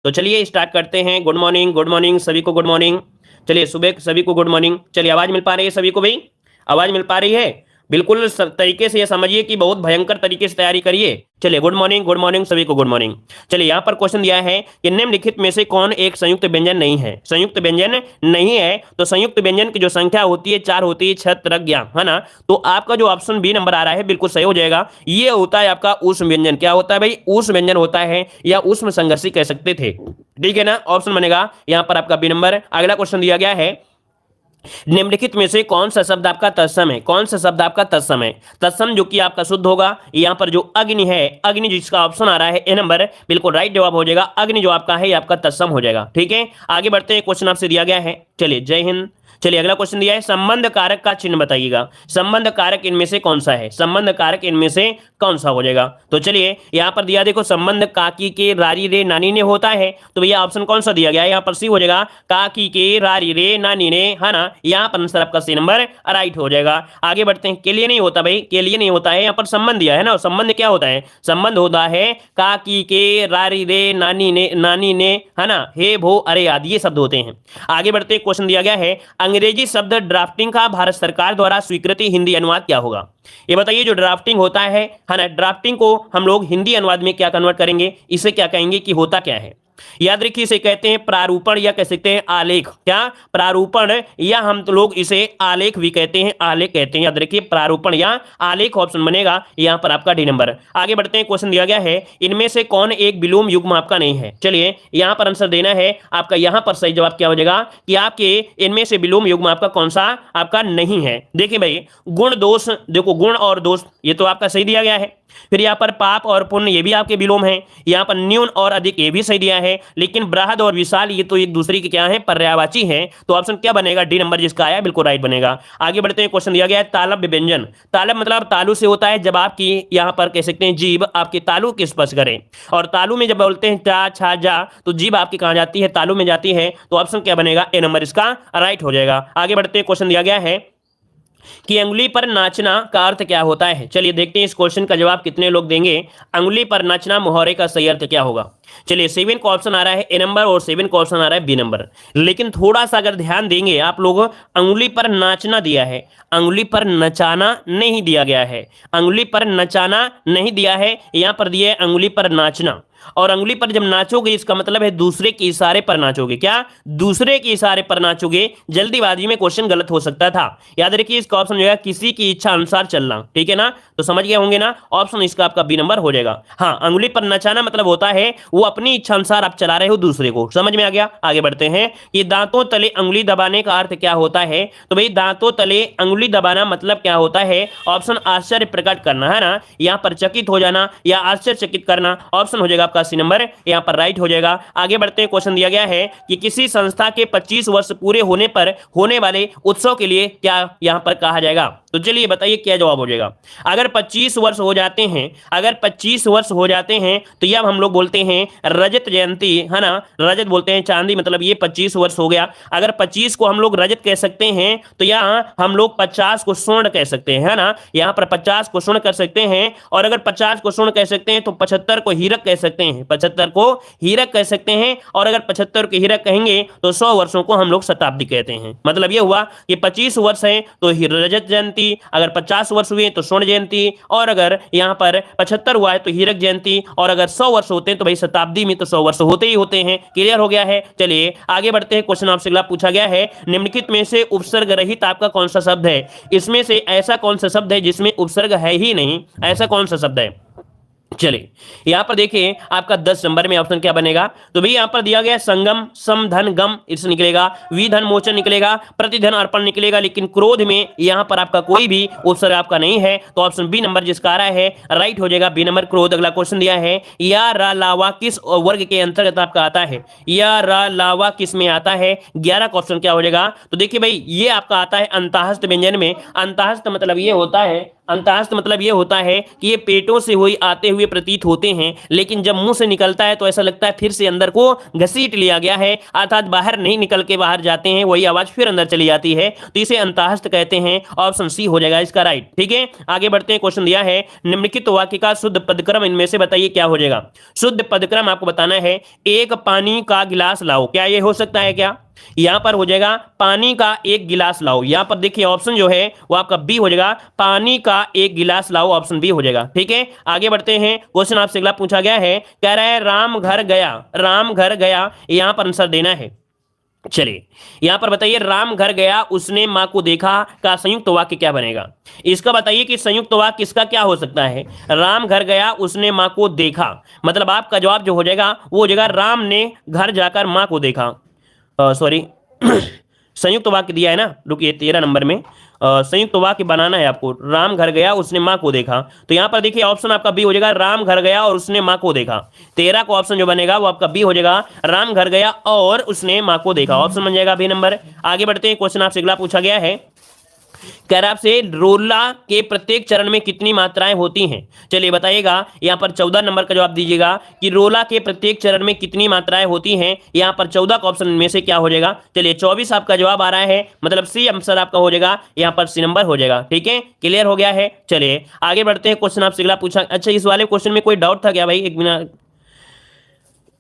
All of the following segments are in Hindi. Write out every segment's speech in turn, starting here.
तो चलिए स्टार्ट करते हैं। गुड मॉर्निंग सभी को, गुड मॉर्निंग। चलिए सुबह सभी को गुड मॉर्निंग। चलिए आवाज मिल पा रही है सभी को भाई? आवाज मिल पा रही है? बिल्कुल तरीके से ये समझिए कि बहुत भयंकर तरीके से तैयारी करिए। चलिए गुड मॉर्निंग सभी को, गुड मॉर्निंग। चलिए यहाँ पर क्वेश्चन दिया है कि निम्नलिखित में से कौन एक संयुक्त व्यंजन नहीं है? संयुक्त व्यंजन नहीं है तो संयुक्त व्यंजन की जो संख्या होती है 4 होती है, छत्रज्ञ, है ना। तो आपका जो ऑप्शन बी नंबर आ रहा है बिल्कुल सही हो जाएगा। ये होता है आपका ऊष्म व्यंजन। क्या होता है भाई? ऊष्म व्यंजन होता है, या ऊष्म संघर्षी कह सकते थे। ठीक है ना, ऑप्शन बनेगा यहाँ पर आपका बी नंबर। अगला क्वेश्चन दिया गया है, निम्नलिखित में से कौन सा शब्द आपका तत्सम है? कौन सा शब्द आपका तत्सम है? तत्सम जो कि आपका शुद्ध होगा। यहाँ पर जो अग्नि है, अग्नि जिसका ऑप्शन आ रहा है ए नंबर, बिल्कुल राइट जवाब हो जाएगा। अग्नि जो आपका है ये आपका तत्सम हो जाएगा। ठीक है, आगे बढ़ते हैं। क्वेश्चन आपसे दिया गया है, चलिए जय हिंद। चलिए अगला क्वेश्चन दिया है, संबंध कारक का चिन्ह बताइएगा। संबंध कारक इनमें से कौन सा है? संबंध कारक इनमें से कौन सा हो जाएगा? तो चलिए यहाँ पर दिया, देखो संबंध काकी के रारी रे नानी ने होता है, तो भैया ऑप्शन कौन सा दिया गया है? यहाँ पर सी हो जाएगा, काकी के रारी रे नानी ने, है ना। यहाँ पर आंसर आपका सी नंबर राइट हो जाएगा। आगे बढ़ते हैं। के लिए नहीं होता भाई, के लिए नहीं होता है। यहाँ पर संबंध दिया है ना, संबंध क्या होता है? संबंध होता है काकी के रारी रे नानी ने, है ना, हे भो अरे आदि, ये शब्द होते हैं। आगे बढ़ते हैं। क्वेश्चन दिया गया है, अंग्रेजी शब्द ड्राफ्टिंग का भारत सरकार द्वारा स्वीकृति हिंदी अनुवाद क्या होगा? ये बताइए, जो ड्राफ्टिंग होता है ना, ड्राफ्टिंग को हम लोग हिंदी अनुवाद में क्या कन्वर्ट करेंगे? इसे क्या कहेंगे कि होता क्या है? याद रखिए, इसे कहते हैं प्रारूपण, या कह सकते हैं आलेख। क्या? प्रारूपण, या हम तो लोग इसे आलेख भी कहते हैं, आलेख कहते हैं। याद रखिए, प्रारूपण या आलेख ऑप्शन बनेगा यहाँ पर आपका डी नंबर। आगे बढ़ते हैं। क्वेश्चन दिया गया है, इनमें से कौन एक विलोम युग्म आपका नहीं है? चलिए यहाँ पर आंसर देना है आपका। यहाँ पर सही जवाब क्या हो जाएगा कि आपके इनमें से विलोम युग्म आपका कौन सा आपका नहीं है? देखिए भाई, गुण दोष, देखो गुण और दोष ये तो आपका सही दिया गया है। फिर यहाँ पर पाप और पुण्य ये भी आपके विलोम है। यहाँ पर न्यून और अधिक ये भी सही दिया है। लेकिन बृहद और विशाल ये तो एक दूसरे के क्या है? पर्यायवाची है। तो ऑप्शन क्या बनेगा? डी नंबर जिसका आया बिल्कुल राइट बनेगा। आगे बढ़ते हैं। क्वेश्चन दिया गया है, तालव्य व्यंजन। तालब मतलब तालु से होता है, जब आपकी यहाँ पर कह सकते हैं जीभ आपके तालु के स्पर्श करे। और तालु में जब बोलते हैं चा छा जा, तो जीभ आपकी कहाँ जाती है? तालु में जाती है। तो ऑप्शन क्या बनेगा? ए नंबर इसका राइट हो जाएगा। आगे बढ़ते हैं। क्वेश्चन दिया गया है कि अंगुली पर नाचना का अर्थ क्या होता है? चलिए देखते हैं इस क्वेश्चन का जवाब कितने लोग देंगे। अंगुली पर नाचना मुहावरे का सही अर्थ क्या होगा? चलिए 7 का ऑप्शन आ रहा है ए नंबर, और 7 का ऑप्शन आ रहा है बी नंबर। लेकिन थोड़ा सा अगर ध्यान देंगे आप लोग, अंगुली पर नाचना दिया है, अंगुली पर नचाना नहीं दिया गया है। अंगुली पर नचाना नहीं दिया है, यहां पर दिया है अंगुली पर नाचना। और अंगुली पर जब नाचोगे इसका मतलब है दूसरे के इशारे पर नाचोगे। क्या? दूसरे के इशारे पर नाचोगे। जल्दीबाजी में क्वेश्चन गलत हो सकता था। याद रखिए, इसका ऑप्शन जो है किसी की इच्छा अनुसार चलना। ठीक है ना, तो समझ गए होंगे ना। ऑप्शन इसका आपका बी नंबर हो जाएगा। हाँ, अंगुली पर नचाना मतलब होता है वो अपनी इच्छा अनुसार आप चला रहे हो दूसरे को। समझ में आ गया? आगे बढ़ते हैं। ये दांतों तले अंगुली दबाने का अर्थ क्या होता है? तो भाई दांतों तले अंगुली दबाना मतलब क्या होता है? ऑप्शन आश्चर्य प्रकट करना, है ना। यहाँ पर चकित हो जाना या आश्चर्यचकित करना, ऑप्शन हो जाएगा आपका सी नंबर, यहाँ पर राइट हो जाएगा। आगे बढ़ते हैं। क्वेश्चन दिया गया है कि किसी संस्था के 25 वर्ष पूरे होने पर होने वाले उत्सव के लिए क्या यहाँ पर कहा जाएगा? तो चलिए बताइए क्या जवाब हो जाएगा। अगर 25 वर्ष हो जाते हैं, अगर 25 वर्ष हो जाते हैं तो यह हम लोग बोलते हैं रजत जयंती, है ना। रजत बोलते हैं चांदी, मतलब ये 25 वर्ष हो गया। अगर 25 को हम लोग रजत कह सकते हैं तो यहाँ हम लोग 50 को स्वर्ण कह सकते हैं, है ना। यहाँ पर 50 को स्वर्ण कर सकते हैं, और अगर 50 को स्वर्ण कह सकते हैं तो 75 को हीरक कह सकते हैं, 75 को हीरक कह सकते हैं। और अगर 75 के हीरक कहेंगे तो 100 वर्षों को हम लोग शताब्दी कहते हैं। मतलब ये हुआ कि 25 वर्ष है तो रजत जयंती, अगर 50 वर्ष हुए तो स्वर्ण जयंती, और अगर यहाँ पर 75 हुआ है तो हीरक जयंती, और अगर 100 वर्ष होते हैं तो भाई शताब्दी में तो 100 वर्ष होते ही होते हैं। क्लियर हो गया है? चलिए आगे बढ़ते हैं। क्वेश्चन आपसे अगला पूछा गया है, निम्नलिखित में से उपसर्ग रहित आपका कौन सा शब्द है? इसमें से ऐसा कौन सा शब्द है जिसमें उपसर्ग है ही नहीं? ऐसा कौन सा शब्द है? चलिए यहां पर देखिए आपका 10 नंबर में ऑप्शन क्या बनेगा। तो भाई यहां पर दिया गया संगम, समधन, गम इससे निकलेगा, विधन मोचन निकलेगा, प्रतिधन अर्पण निकलेगा। लेकिन क्रोध में यहां पर आपका कोई भी उपसर्ग आपका नहीं है। तो ऑप्शन बी नंबर जिसका आ रहा है राइट हो जाएगा, बी नंबर क्रोध। अगला क्वेश्चन दिया है, या रा लावा किस वर्ग के अंतर्गत आपका आता है? या रा लावा किस में आता है? 11 का ऑप्शन क्या हो जाएगा? तो देखिए भाई ये आपका आता है अंतःस्थ व्यंजन में। अंतःस्थ मतलब ये होता है, अंतःस्थ मतलब ये होता है कि ये पेटों से हुई आते हुए प्रतीत होते हैं, लेकिन जब मुंह से निकलता है तो ऐसा लगता है फिर से अंदर को घसीट लिया गया है, अर्थात बाहर नहीं निकल के बाहर जाते हैं, वही आवाज फिर अंदर चली जाती है, तो इसे अंतःस्थ कहते हैं। ऑप्शन सी हो जाएगा इसका राइट। ठीक है, आगे बढ़ते हैं। क्वेश्चन दिया है निम्नलिखित वाक्य का शुद्ध पदक्रम इनमें से बताइए क्या हो जाएगा। शुद्ध पदक्रम आपको बताना है, एक पानी का गिलास लाओ, क्या ये हो सकता है क्या? यहां पर हो जाएगा पानी का एक गिलास लाओ। यहां पर देखिए ऑप्शन जो है वो आपका बी हो जाएगा, पानी का एक गिलास लाओ, ऑप्शन बी हो जाएगा। ठीक है, आगे बढ़ते हैं। क्वेश्चन आपसे अगला पूछा गया है, कह रहा है राम घर गया, राम घर गया, यहां पर आंसर देना है। चलिए यहां पर बताइए, राम घर गया उसने मां को देखा का संयुक्त वाक्य क्या बनेगा? इसका बताइए कि संयुक्त वाक्य किसका क्या हो सकता है। राम घर गया उसने मां को देखा, मतलब आपका जवाब जो हो जाएगा वो हो जाएगा राम ने घर जाकर मां को देखा। सॉरी संयुक्त वाक्य दिया है ना, रुकिए 13 नंबर में संयुक्त वाक्य बनाना है आपको। राम घर गया उसने मां को देखा, तो यहां पर देखिए ऑप्शन आपका बी हो जाएगा, राम घर गया और उसने मां को देखा। 13 को ऑप्शन जो बनेगा वो आपका बी हो जाएगा, राम घर गया और उसने मां को देखा, ऑप्शन बन जाएगा बी नंबर। आगे बढ़ते हैं। क्वेश्चन आपसे अगला पूछा गया है, कह रहा आपसे रोला के प्रत्येक चरण में कितनी मात्राएं होती हैं? चलिए बताइएगा, यहां पर 14 नंबर का जवाब दीजिएगा कि रोला के प्रत्येक चरण में कितनी मात्राएं होती हैं। यहां पर 14 का ऑप्शन में से क्या हो जाएगा? चलिए 24 आपका जवाब आ रहा है, मतलब सी आंसर आपका हो जाएगा, यहां पर सी नंबर हो जाएगा। ठीक है, क्लियर हो गया है। चलिए आगे बढ़ते हैं। क्वेश्चन आपसे अगला पूछा, अच्छा इस वाले क्वेश्चन में कोई डाउट था क्या भाई? एक मिनट,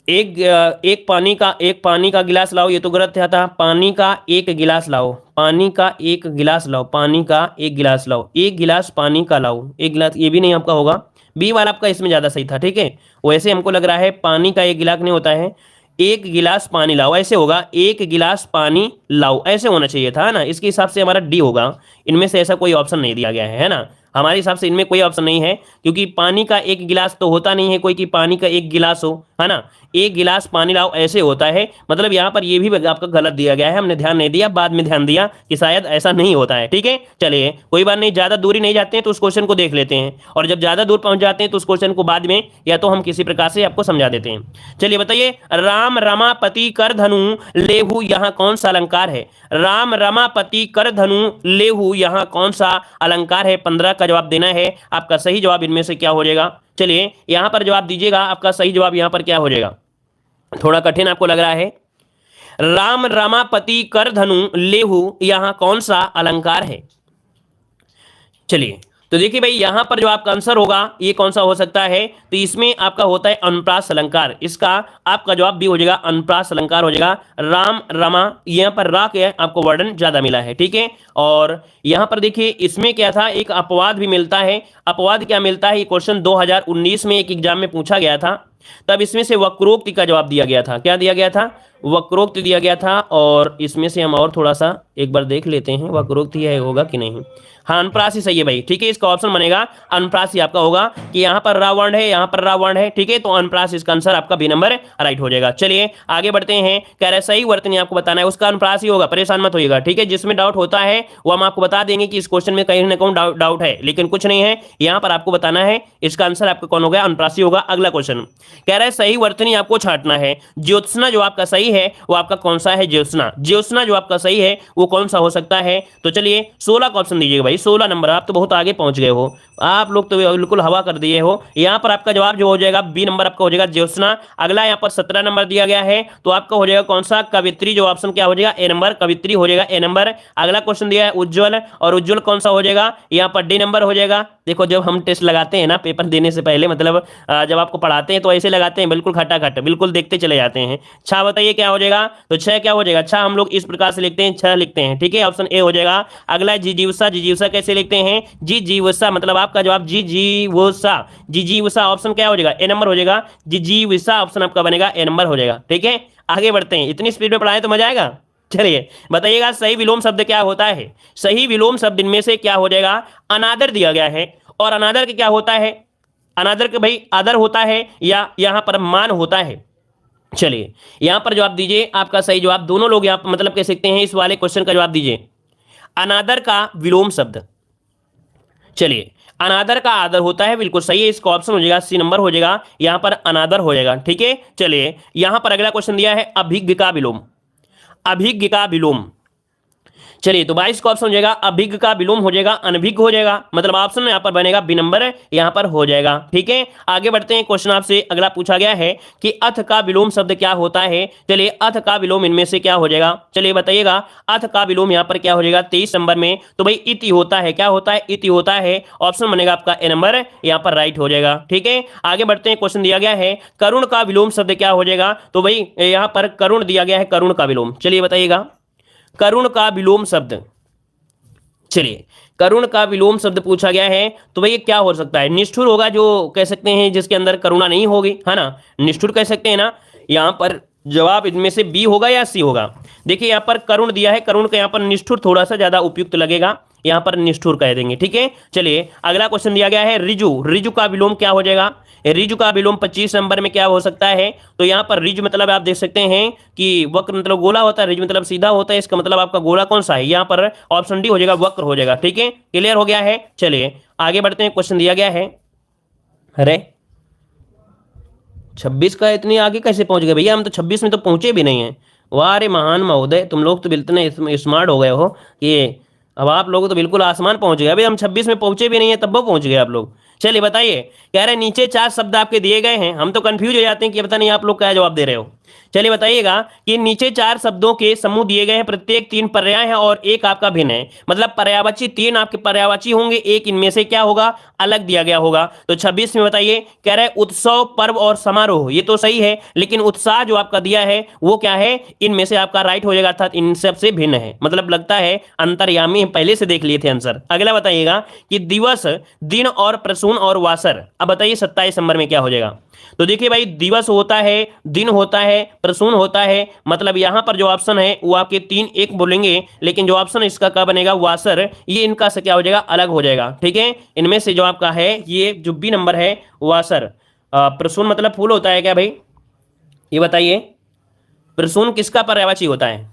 एक पानी का गिलास लाओ, ये तो गलत था। पानी का एक गिलास लाओ, पानी का एक गिलास लाओ, पानी का एक गिलास लाओ, एक गिलास पानी का लाओ, एक गिलास, ये भी नहीं आपका होगा, बी वाला आपका इसमें ज्यादा सही था। ठीक है, वैसे हमको लग रहा है पानी का एक गिलास नहीं होता है, एक गिलास पानी लाओ ऐसे होगा, एक गिलास पानी लाओ ऐसे होना चाहिए था ना। इसके हिसाब से हमारा डी होगा, इनमें से ऐसा कोई ऑप्शन नहीं दिया गया है ना, हमारे हिसाब से इनमें कोई ऑप्शन नहीं है, क्योंकि पानी का एक गिलास तो होता नहीं है कोई कि पानी का एक गिलास हो, है ना, एक गिलास पानी लाओ ऐसे होता है, मतलब यहाँ पर ये भी आपका गलत दिया गया है, हमने ध्यान नहीं दिया, बाद में ध्यान दिया कि शायद ऐसा नहीं होता है। ठीक है, चलिए कोई बात नहीं, ज्यादा दूरी नहीं जाते हैं तो उस क्वेश्चन को देख लेते हैं, और जब ज्यादा दूर पहुंच जाते हैं तो उस क्वेश्चन को बाद में या तो हम किसी प्रकार से आपको समझा देते हैं। चलिए बताइए, राम रमापति कर धनु लेहु यहाँ कौन सा अलंकार है? राम रमापति कर धनु लेहु यहाँ कौन सा अलंकार है? 15 का जवाब देना है। आपका सही जवाब इनमें से क्या हो जाएगा? चलिए यहां पर जवाब दीजिएगा, आपका सही जवाब यहां पर क्या हो जाएगा? थोड़ा कठिन आपको लग रहा है। राम रमापति कर धनु लेहु यहां कौन सा अलंकार है? चलिए तो देखिए भाई, यहां पर जो आपका आंसर होगा ये कौन सा हो सकता है? तो इसमें आपका होता है अनुप्रास अलंकार, इसका आपका जवाब भी हो जाएगा अनुप्रास अलंकार हो जाएगा। राम रमा, यहां पर रा के आपको वर्णन ज्यादा मिला है। ठीक है, और यहां पर देखिए इसमें क्या था, एक अपवाद भी मिलता है। अपवाद क्या मिलता है? ये क्वेश्चन 2019 में एक एग्जाम में पूछा गया था, तब इसमें से वक्रोक्ति का जवाब दिया गया था। क्या दिया गया था? वक्रोक्ति दिया गया था। और इसमें से हम और थोड़ा सा एक बार देख लेते हैं वक्रोक्ति है होगा कि नहीं। हाँ, अनुप्रासी सही है भाई। ठीक है, इसका ऑप्शन बनेगा अनुप्रासी आपका होगा कि यहाँ पर रा वर्ण है, यहाँ पर रा वर्ण है। ठीक है, तो अनुप्रास इसका आंसर आपका बी नंबर राइट हो जाएगा। चलिए आगे बढ़ते हैं। कह रहे सही वर्तनी आपको बताना है, उसका अनुप्रास ही होगा, परेशान मत होइएगा। ठीक है, जिसमें डाउट होता है वो हम आपको बता देंगे कि इस क्वेश्चन में कहीं ना कहीं डाउट है, लेकिन कुछ नहीं है, यहाँ पर आपको बताना है इसका आंसर आपका कौन हो गया? अनुप्रासी होगा। अगला क्वेश्चन कह रहा है सही वर्तनी आपको छांटना है। ज्योत्सना जो आपका सही है वो आपका कौन सा है? ज्योत्सना, ज्योत्सना जो आपका सही है वो कौन सा हो सकता है? तो चलिए 16 का ऑप्शन दीजिएगा भाई, 16 नंबर। आप तो बहुत आगे पहुंच गए हो, आप लोग तो बिल्कुल हवा कर दिए हो। यहाँ पर आपका जवाब जो हो जाएगा बी नंबर आपका हो जाएगा ज्योत्सना। अगला यहाँ पर 17 नंबर दिया गया है, तो आपका हो जाएगा कौन सा? कवित्री, जो ऑप्शन क्या हो जाएगा? ए नंबर, कवित्री हो जाएगा ए नंबर। अगला क्वेश्चन दिया है उज्ज्वल, और उज्ज्वल कौन सा हो जाएगा? यहाँ पर डी नंबर हो जाएगा। देखो जब हम टेस्ट लगाते हैं ना पेपर देने से पहले, मतलब जब आपको पढ़ाते हैं तो ऐसे लगाते हैं, बिल्कुल खटाखट, बिल्कुल देखते चले जाते हैं। 6 बताइए क्या हो जाएगा? तो 6 क्या हो जाएगा? 6 हम लोग इस प्रकार से लिखते हैं, 6 लिखते हैं। ठीक है, ऑप्शन ए हो जाएगा। अगला जिजीविषा, जिजीविषा कैसे लिखते हैं? जिजीविषा, मतलब आपका जवाब जिजीविषा, जिजीविषा ऑप्शन क्या हो जाएगा? ए नंबर हो जाएगा। जिजीविषा ऑप्शन आपका बनेगा ए नंबर हो जाएगा। ठीक है, आगे बढ़ते हैं, इतनी स्पीड में पढ़ाएं तो मजा आएगा। चलिए बताइएगा सही विलोम शब्द क्या होता है? सही विलोम शब्द इनमें से क्या हो जाएगा? अनादर दिया गया है, और अनादर के क्या होता है? अनादर के भाई आदर होता है या यहां पर मान होता है? चलिए यहां पर जवाब दीजिए, आपका सही जवाब दोनों लोग यहां पर मतलब कह सकते हैं, इस वाले क्वेश्चन का जवाब दीजिए। अनादर का विलोम शब्द, चलिए अनादर का आदर होता है, बिल्कुल सही है, इसका ऑप्शन हो जाएगा सी नंबर हो जाएगा, यहां पर अनादर हो जाएगा। ठीक है, चलिए यहां पर अगला क्वेश्चन दिया है अभिज्ञ का विलोम। अभिज्ञ का विलोम, चलिए तो 22 का ऑप्शन हो जाएगा अभिज्ञ का विलोम हो जाएगा अनभिज्ञ हो जाएगा, मतलब ऑप्शन यहाँ पर बनेगा बी नंबर यहाँ पर हो जाएगा। ठीक है, आगे बढ़ते हैं। क्वेश्चन आपसे अगला पूछा गया है कि अथ का विलोम शब्द क्या होता है। चलिए अथ का विलोम इनमें से क्या हो जाएगा, चलिए बताइएगा। अथ का विलोम यहाँ पर क्या हो जाएगा 23 नंबर में, तो भाई इति होता है, क्या होता है, इति होता है। ऑप्शन बनेगा आपका ए नंबर यहाँ पर राइट हो जाएगा। ठीक है, आगे बढ़ते हैं। क्वेश्चन दिया गया है करुण का विलोम शब्द क्या हो जाएगा, तो भाई यहाँ पर करुण दिया गया है, करुण का विलोम। चलिए बताइएगा करुण का विलोम शब्द, चलिए करुण का विलोम शब्द पूछा गया है, तो भाई ये क्या हो सकता है। निष्ठुर होगा, जो कह सकते हैं जिसके अंदर करुणा नहीं होगी, है ना, निष्ठुर कह सकते हैं ना। यहाँ पर जवाब इनमें से बी होगा या सी होगा। देखिए यहाँ पर करुण दिया है, करुण का यहाँ पर निष्ठुर थोड़ा सा ज्यादा उपयुक्त लगेगा, यहाँ पर निष्ठुर कह देंगे। ठीक है, चलिए अगला क्वेश्चन दिया गया है रिजु, रिजु का विलोम क्या हो जाएगा। रिजु का विलोम 25 नंबर में क्या हो सकता है, तो यहाँ पर रिज मतलब आप देख सकते हैं कि वक्र मतलब गोला होता है, रिज मतलब सीधा होता है, इसका मतलब आपका गोला कौन सा है, यहाँ पर ऑप्शन डी हो जाएगा, वक्र हो जाएगा। ठीक है, क्लियर हो गया है। चलिए आगे बढ़ते हैं। क्वेश्चन दिया गया है, अरे 26 का इतनी आगे कैसे पहुंच गए भैया, हम तो 26 में तो पहुंचे भी नहीं है। वाह रे महान महोदय, तुम लोग तो बिल्कुल स्मार्ट हो गए हो कि अब आप लोग तो बिल्कुल आसमान पहुंच गए। अभी हम 26 में पहुंचे भी नहीं है, तब वो पहुंच गए आप लोग। चलिए बताइए, कह रहे नीचे 4 शब्द आपके दिए गए हैं, हम तो कंफ्यूज हो जाते हैं कि पता नहीं आप लोग क्या जवाब दे रहे हो। चलिए बताइएगा कि नीचे 4 शब्दों के समूह दिए गए हैं, प्रत्येक 3 पर्याय है और एक आपका भिन्न है, मतलब पर्यायवाची 3 आपके पर्यायवाची होंगे, एक इनमें से क्या होगा अलग दिया गया होगा। तो 26 में बताइए, कह रहे उत्सव पर्व और समारोह, ये तो सही है, लेकिन उत्साह जो आपका दिया है वो क्या है, इनमें से आपका राइट हो जाएगा, अर्थात इन सबसे भिन्न है, मतलब लगता है अंतर्यामी पहले से देख लिए थे आंसर। अगला बताइएगा कि दिवस, दिन और प्रसून और वासर, अब बताइए 27 नंबर में क्या हो जाएगा। तो देखिए भाई दिवस होता है, दिन होता है, प्रसून होता है, मतलब यहां पर जो ऑप्शन है वो आपके 3 एक बोलेंगे, लेकिन जो ऑप्शन इसका क्या बनेगा वासर, ये इनका से क्या हो जाएगा अलग हो जाएगा। ठीक है, इनमें से जो आपका है ये जो बी नंबर है वासर। प्रसून मतलब फूल होता है क्या भाई, ये बताइए। प्रसून किसका पर्यायवाची होता है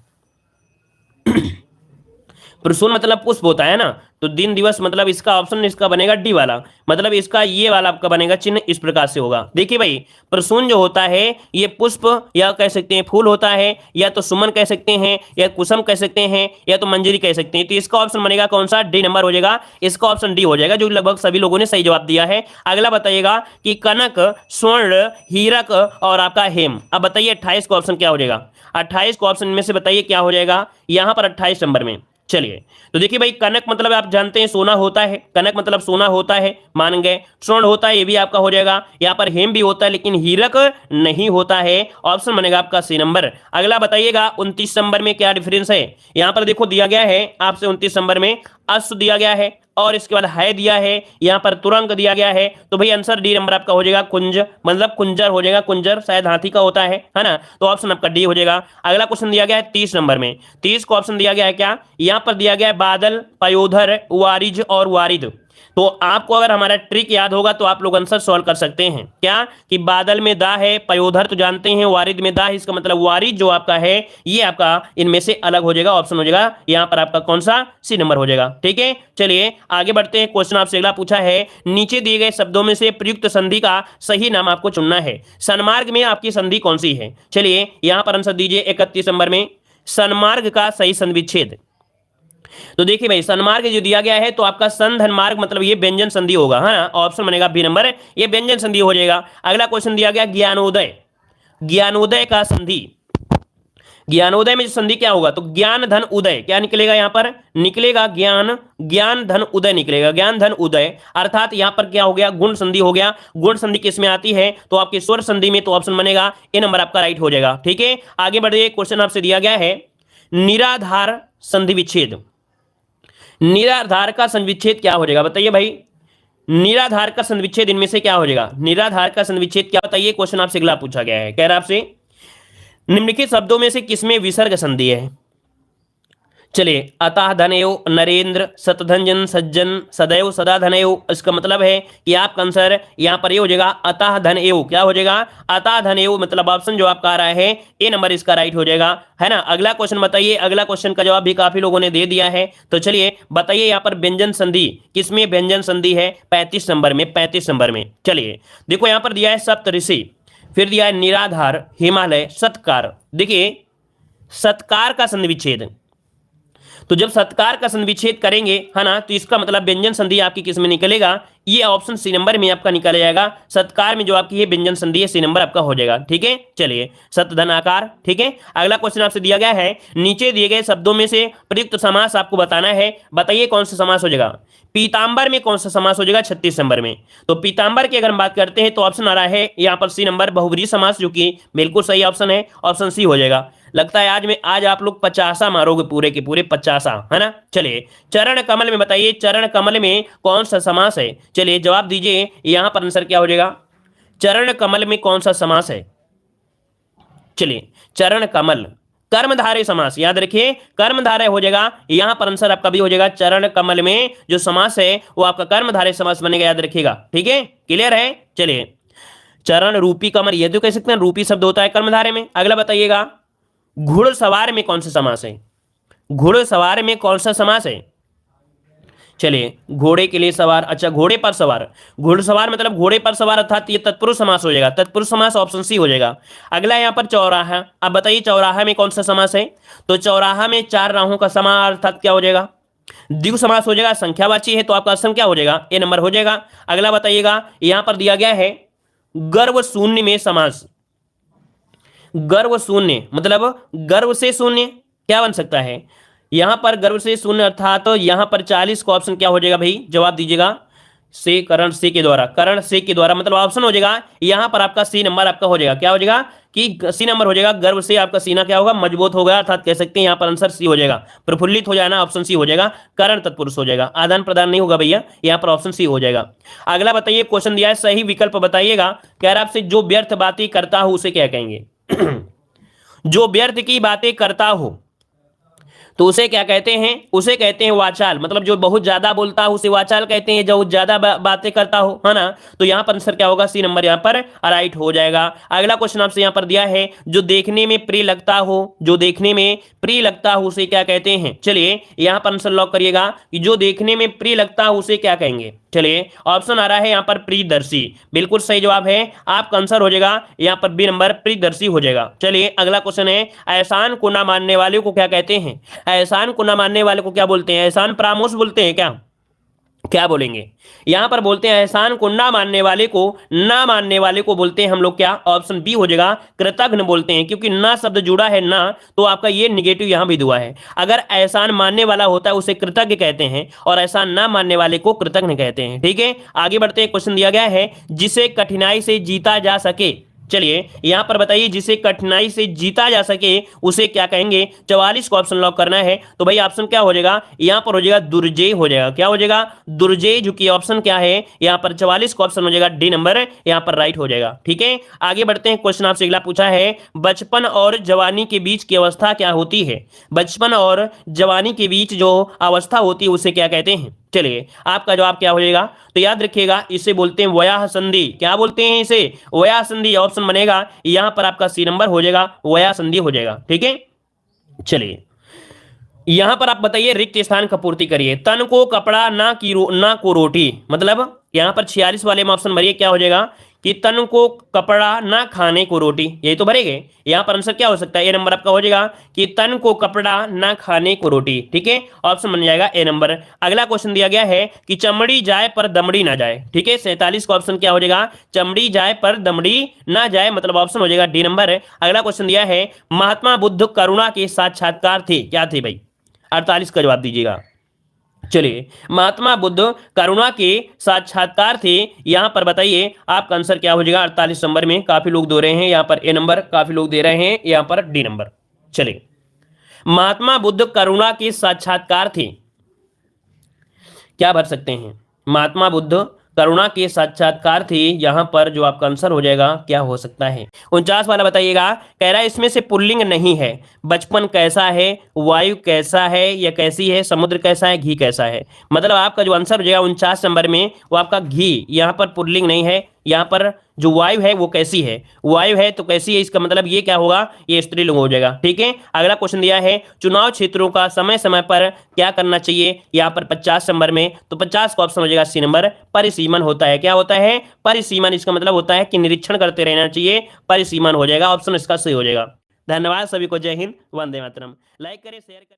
प्रसून मतलब पुष्प होता है ना, तो दिन दिवस मतलब इसका ऑप्शन इसका बनेगा डी वाला, मतलब इसका ये वाला आपका बनेगा चिन्ह इस प्रकार से होगा। देखिए भाई प्रसून जो होता है ये पुष्प या कह सकते हैं फूल होता है, या तो सुमन कह सकते हैं, या कुसुम कह सकते हैं, या तो मंजरी कह सकते हैं। तो इसका ऑप्शन बनेगा कौन सा, डी नंबर हो जाएगा, इसका ऑप्शन डी हो जाएगा, जो लगभग सभी लोगों ने सही जवाब दिया है। अगला बताइएगा कि कनक, स्वर्ण, हीरक और आपका हेम, अब बताइए 28 का ऑप्शन क्या हो जाएगा। 28 का ऑप्शन में से बताइए क्या हो जाएगा यहां पर 28 नंबर में। चलिए तो देखिए भाई कनक मतलब आप जानते हैं सोना होता है, कनक मतलब सोना होता है, मान गए। स्वर्ण होता है, ये भी आपका हो जाएगा। यहाँ पर हेम भी होता है, लेकिन हीरक नहीं होता है, ऑप्शन बनेगा आपका सी नंबर। अगला बताइएगा 29 नंबर में क्या डिफरेंस है। यहाँ पर देखो दिया गया है आपसे 29 नंबर में अश्व दिया गया है और इसके बाद है दिया है, यहाँ पर तुरंग दिया गया है, तो भाई आंसर डी नंबर आपका हो जाएगा कुंज, मतलब कुंजर हो जाएगा, कुंजर शायद हाथी का होता है ना, तो ऑप्शन आपका डी हो जाएगा। अगला क्वेश्चन दिया गया है 30 नंबर में, 30 को ऑप्शन दिया गया है क्या, यहाँ पर दिया गया है बादल, पयोधर, वारिज और वारिद। तो आपको अगर हमारा ट्रिक याद होगा तो आप लोग आंसर सॉल्व कर सकते हैं, क्या कि बादल में दा है, पयोधर तो जानते हैं, वारिद में दा है, इसका मतलब वारिद जो आपका है ये आपका इनमें से अलग हो जाएगा, ऑप्शन हो जाएगा यहाँ पर आपका कौन सा, सी नंबर हो जाएगा। ठीक है, चलिए आगे बढ़ते हैं। क्वेश्चन आपसे अगला पूछा है नीचे दिए गए शब्दों में से प्रयुक्त संधि का सही नाम आपको चुनना है। सन्मार्ग में आपकी संधि कौन सी है। चलिए यहां पर आंसर दीजिए 31 नंबर में सन्मार्ग का सही संधिविच्छेद। तो देखिए भाई सन्मार्ग जो दिया गया है तो आपका संधन मार्ग मतलब ये व्यंजन संधि होगा, है ना, ऑप्शन बनेगा बी नंबर, ये व्यंजन संधि हो जाएगा। अगला क्वेश्चन दिया गया ज्ञानोदय, ज्ञानोदय का संधि, ज्ञानोदय में संधि क्या होगा, तो ज्ञान धन उदय, क्या निकलेगा यहाँ पर, निकलेगा ज्ञान, ज्ञान धन उदय निकलेगा, ज्ञान धन उदय, अर्थात यहाँ पर क्या हो गया गुण संधि हो गया। गुण संधि किस में आती है, तो आपकी स्वर संधि में, तो ऑप्शन बनेगा ए नंबर आपका राइट हो जाएगा। ठीक है, आगे बढ़िए। क्वेश्चन आपसे दिया गया है निराधार संधि विच्छेद, निराधार का संविच्छेद क्या हो जाएगा बताइए भाई, निराधार का संविच्छेद इनमें से क्या हो जाएगा, निराधार का संविच्छेद क्या बताइए। क्वेश्चन आपसे अगला पूछा गया है, कह रहा आपसे निम्नलिखित शब्दों में से किसमें विसर्ग संधि है। चलिए अतः धनयो, नरेंद्र, सतधंजन, सज्जन, सदैव, सदा धनयो, इसका मतलब है कि आपका आंसर यहाँ पर ये हो जाएगा अतः धनयो, क्या हो जाएगा अतः धनयो, मतलब ऑप्शन जो आपका आ रहा है ए नंबर इसका राइट हो जाएगा, है ना। अगला क्वेश्चन बताइए, अगला क्वेश्चन का जवाब भी काफी लोगों ने दे दिया है, तो चलिए बताइए यहाँ पर व्यंजन संधि किसमें व्यंजन संधि है, 35 नंबर में, 35 नंबर में। चलिए देखो यहाँ पर दिया है सप्तऋषि, फिर दिया है निराधार, हिमालय, सत्कार। देखिए सत्कार का संधि विच्छेद, तो जब सत्कार का संविच्छेद करेंगे है ना, तो इसका मतलब व्यंजन संधि आपकी किस में निकलेगा, ये ऑप्शन सी नंबर में आपका निकाला जाएगा। सत्कार में जो आपकी ये व्यंजन संधि है सी नंबर आपका हो जाएगा। ठीक है, चलिए सत धन आकार। ठीक है, अगला क्वेश्चन आपसे दिया गया है, नीचे दिए गए शब्दों में से प्रयुक्त समास आपको बताना है। बताइए कौन सा समास हो जाएगा। पीतांबर में कौन सा समास हो जाएगा 36 नंबर में। तो पीतांबर की अगर हम बात करते हैं तो ऑप्शन आ रहा है यहाँ पर सी नंबर बहुब्रीहि समास, जो कि बिल्कुल सही ऑप्शन है, ऑप्शन सी हो जाएगा। लगता है आज आप लोग 50 मारोगे, पूरे के पूरे 50, है ना। चलिए चरण कमल में बताइए, चरण कमल में कौन सा समास है। चलिए जवाब दीजिए, यहां पर आंसर क्या हो जाएगा, चरण कमल में कौन सा समास है। चलिए चरण कमल कर्मधारय समास, याद रखिए कर्मधारय हो जाएगा, यहां पर आंसर आपका भी हो जाएगा। चरण कमल में जो समास है वो आपका कर्मधारय समास बनेगा, याद रखिएगा। ठीक है, क्लियर है। चलिए चरण रूपी कमल, ये तो कह सकते हैं रूपी शब्द होता है कर्मधारय में। अगला बताइएगा, घुड़सवार में कौन सा समास है। घुड़सवार में कौन सा समास है। चलिए घोड़े के लिए सवार, अच्छा घोड़े पर सवार, घुड़सवार मतलब घोड़े पर सवार, अर्थात ये तत्पुरुष समास हो जाएगा। तत्पुरुष समास ऑप्शन सी हो जाएगा। अगला यहाँ पर चौराहा, अब बताइए चौराहा में कौन सा समास है। तो चौराहा में 4 राहों का समास, अर्थात क्या हो जाएगा, द्विगु समास हो जाएगा। संख्यावाची है तो आपका ऑप्शन क्या हो जाएगा, ए नंबर हो जाएगा। अगला बताइएगा, यहां पर दिया गया है गर्व शून्य में समास। गर्व शून्य मतलब गर्व से शून्य क्या बन सकता है, यहां पर गर्व से शून्य अर्थात तो यहां पर 40 का ऑप्शन क्या हो जाएगा भाई, जवाब दीजिएगा। से करण से के द्वारा, करण से के द्वारा मतलब ऑप्शन हो जाएगा यहां पर आपका सी नंबर आपका हो जाएगा। क्या हो जाएगा कि सी नंबर हो जाएगा, गर्व से आपका सीना क्या होगा, मजबूत होगा, अर्थात कह सकते हैं यहां पर आंसर सी हो जाएगा। प्रफुल्लित हो जाना, ऑप्शन सी हो जाएगा। करण तत्पुरुष हो जाएगा, आदान प्रदान नहीं होगा भैया, यहां पर ऑप्शन सी हो जाएगा। अगला बताइए, क्वेश्चन दिया है सही विकल्प बताइएगा। कह रहा आपसे जो व्यर्थ बातें करता हूं उसे क्या कहेंगे। जो व्यर्थ की बातें करता हो तो उसे क्या कहते हैं, उसे कहते हैं वाचाल, मतलब जो बहुत ज्यादा बोलता हो उसे वाचाल कहते हैं, जो ज्यादा बातें करता हो, है ना। तो यहां पर आंसर क्या होगा, सी नंबर यहां पर राइट हो जाएगा। अगला क्वेश्चन आपसे यहां पर दिया है, जो देखने में प्रिय लगता हो, जो देखने में प्रिय लगता हो उसे क्या कहते हैं। चलिए यहां पर आंसर लॉक करिएगा कि जो देखने में प्रिय लगता हो उसे क्या कहेंगे। चलिए ऑप्शन आ रहा है यहां पर प्रियदर्शी, बिल्कुल सही जवाब है, आपका आंसर हो जाएगा यहां पर बी नंबर प्रियदर्शी हो जाएगा। चलिए अगला क्वेश्चन है, एहसान को ना मानने वाले को क्या कहते हैं। एहसान को ना मानने वाले को क्या बोलते हैं, एहसान परामर्श बोलते हैं क्या, क्या बोलेंगे। यहां पर बोलते हैं एहसान को ना मानने वाले को, ना मानने वाले को बोलते हैं हम लोग क्या, ऑप्शन बी हो जाएगा कृतघ्न बोलते हैं, क्योंकि ना शब्द जुड़ा है ना, तो आपका ये निगेटिव यहां भी दुआ है। अगर एहसान मानने वाला होता है उसे कृतज्ञ कहते हैं, और एहसान ना मानने वाले को कृतघ्न कहते हैं। ठीक है, आगे बढ़ते हैं। क्वेश्चन दिया गया है, जिसे कठिनाई से जीता जा सके। चलिए यहां पर बताइए, जिसे कठिनाई से जीता जा सके उसे क्या कहेंगे। 44 को ऑप्शन लॉक करना है, तो भाई ऑप्शन क्या हो जाएगा, यहां पर हो जाएगा दुर्जय हो जाएगा। क्या हो जाएगा, दुर्जय, जो कि ऑप्शन क्या है यहां पर 44 का ऑप्शन हो जाएगा डी नंबर, यहां पर राइट हो जाएगा। ठीक है, आगे बढ़ते हैं। क्वेश्चन आपसे अगला पूछा है, बचपन और जवानी के बीच की अवस्था क्या होती है। बचपन और जवानी के बीच जो अवस्था होती है उसे क्या कहते हैं। चलिए आपका जवाब क्या हो जाएगा, तो याद रखिएगा इसे बोलते हैं वयाह संधि। क्या बोलते हैं इसे, वयाह संधि, ऑप्शन बनेगा यहां पर आपका सी नंबर हो जाएगा, वयाह संधि हो जाएगा। ठीक है, चलिए यहां पर आप बताइए, रिक्त स्थान का पूर्ति करिए। तन को कपड़ा ना ना को रोटी, मतलब यहां पर 46 वाले में ऑप्शन भरिए, क्या हो जाएगा कि तन को कपड़ा ना खाने को रोटी, यही तो भरेंगे। यहां पर आंसर क्या हो सकता है, ए नंबर आपका हो जाएगा कि तन को कपड़ा ना खाने को रोटी। ठीक है, ऑप्शन बन जाएगा ए नंबर। अगला क्वेश्चन दिया गया है कि चमड़ी जाए पर दमड़ी ना जाए। ठीक है, 47 का ऑप्शन क्या हो जाएगा, चमड़ी जाए पर दमड़ी ना जाए, मतलब ऑप्शन हो जाएगा डी नंबर। अगला क्वेश्चन दिया है, महात्मा बुद्ध करुणा के साक्षात्कार थे, क्या थे भाई, 48 का जवाब दीजिएगा। चलिए महात्मा बुद्ध करुणा के साक्षात्कार थे, यहां पर बताइए आपका आंसर क्या हो जाएगा। 48 नंबर में काफी लोग दे रहे हैं, यहां पर ए नंबर, काफी लोग दे रहे हैं यहां पर डी नंबर। चलिए महात्मा बुद्ध करुणा के साक्षात्कार थे, क्या भर सकते हैं, महात्मा बुद्ध करुणा के साक्षात्कार थे, यहां पर जो आपका आंसर हो जाएगा क्या हो सकता है। 49 वाला बताइएगा, कह रहा है इसमें से पुल्लिंग नहीं है। बचपन कैसा है, वायु कैसा है या कैसी है, समुद्र कैसा है, घी कैसा है, मतलब आपका जो आंसर हो जाएगा 49 नंबर में वो आपका घी, यहां पर पुल्लिंग नहीं है। यहां पर जो वायु है वो कैसी है, वायु है तो कैसी है, इसका मतलब ये क्या होगा, ये स्त्रीलिंग हो जाएगा। ठीक है, अगला क्वेश्चन दिया है, चुनाव क्षेत्रों का समय समय पर क्या करना चाहिए, यहां पर 50 नंबर में, तो 50 का ऑप्शन हो जाएगा सी नंबर, परिसीमन होता है। क्या होता है, परिसीमन, इसका मतलब होता है कि निरीक्षण करते रहना चाहिए, परिसीमन हो जाएगा, ऑप्शन इसका सही हो जाएगा। धन्यवाद सभी को, जय हिंद, वंदे मातरम। लाइक करें, शेयर करें।